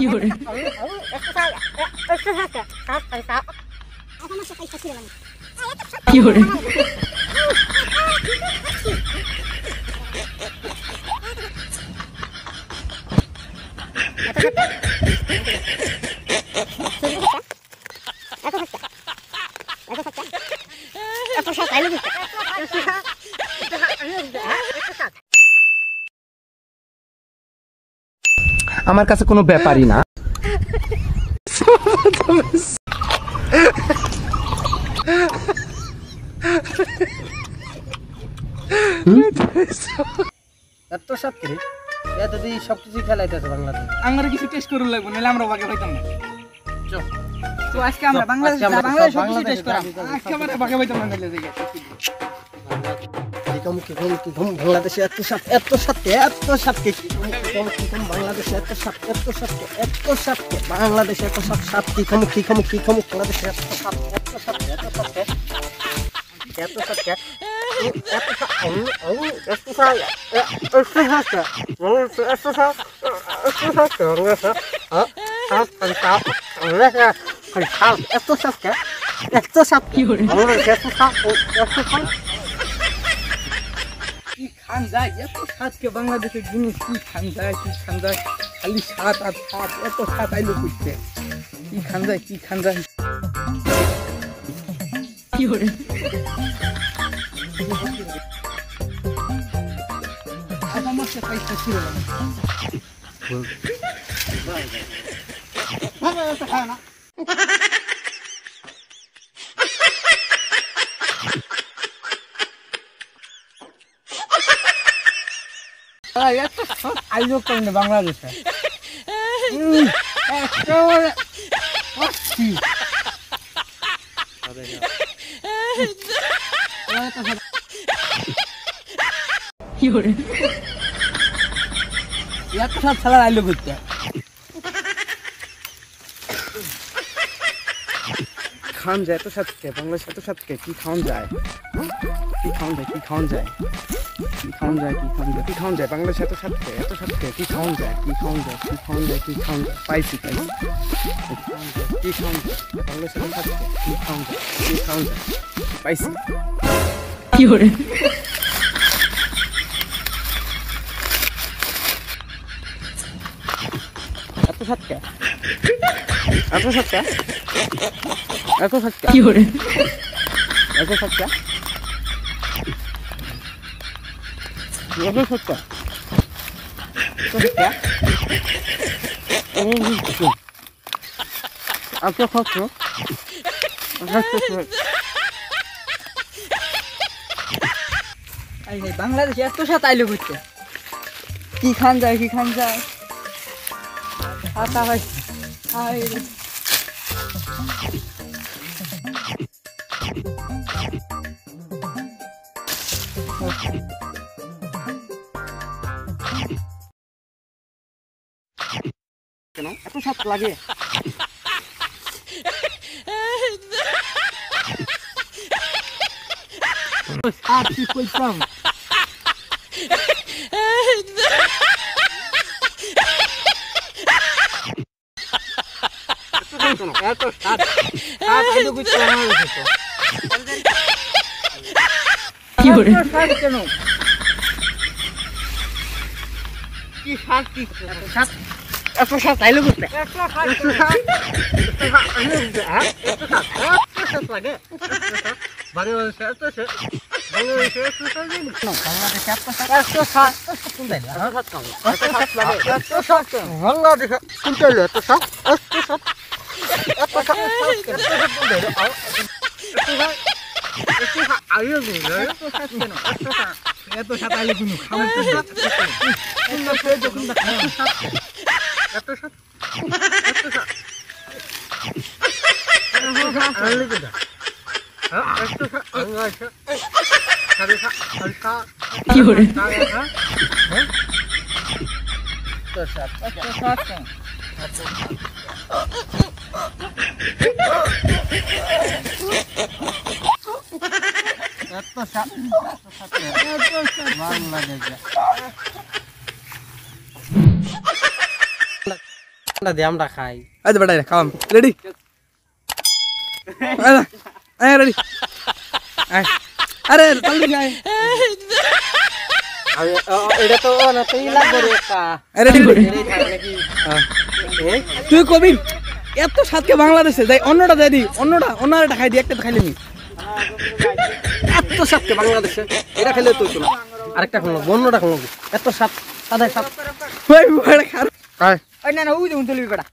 有人，有人，আমার কাছে কোনো ব্যাপারই না। এত সব করে এত দি সবকিছু খেলাইতেছে বাংলাদেশ। আমরা কিছু টেস্ট করুন লাগবো নাহলে আমরা বাগে পাইতাম না। তো আজকে আমরা বাংলাদেশ সবকিছু টেস্ট করাম। আজকে আমরা বাগে পাইতাম না নাহলে দেখে বাংলাদেশে এত সাপ বাংলাদেশে এত সাপ বাংলাদেশে এত সাপ কি খামু বাংলাদেশে এত সাপ有人，কি খান যায় এত সাতকে বাংলাদেশের জিনিস কি খান যায় খালি সাত আর সাত এত সাত আইলো করছে কি খান যায়有人，আমার সে পয়সা ছিল না আইলো কেন বাংলাদেশে有人，এত সব খেলা আইলো করতে খান যায় এত সাতকে বাংলাদেশ এত সাতকে কি খাওয়ান যায় বাংলাদেশ এত সাতকে কি খাওয়ান যায় পাইছি কি খাওয়ান যায় বাংলাদেশ এত সাতকে কি খাওয়ান যায় পাইছি有人，এত সাতকে有人，বাংলাদেশে এত সাত আইলো করতে কি খান যায় আতা ভাই হাই কেন এত সাত লাগে আর কি কইতাম এত সাপ আইলো করতে বাংলাদেশে有人，কেন কি সাপ এত সাপ আইলো করতে লাগে বাংলাদেশে এত সাপ এত সাত আইলো কোনো খাবার有人， আমরা দিয়ে আমরা খাই। আচ্ছা বেটা খাওয়াম রেডি আয় রেডি আরে জলদি আয় এটা তো না তুই লাগবে রে একটা রেডি করে এই খাবে নাকি? তুই কবি এত স্বাদকে বাংলাদেশে যাই অন্যটা দেয় দি অন্যটা খাই দি একটা তো খাইলে নি এত স্বাদকে বাংলাদেশে এটা খেলে তুই তো আরেকটা খাবো অন্যটা খাবো এত স্বাদ সাদা স্বাদ ওই বড় খারাপ আয় ওই না ওই দেখুন তুলবি বেটা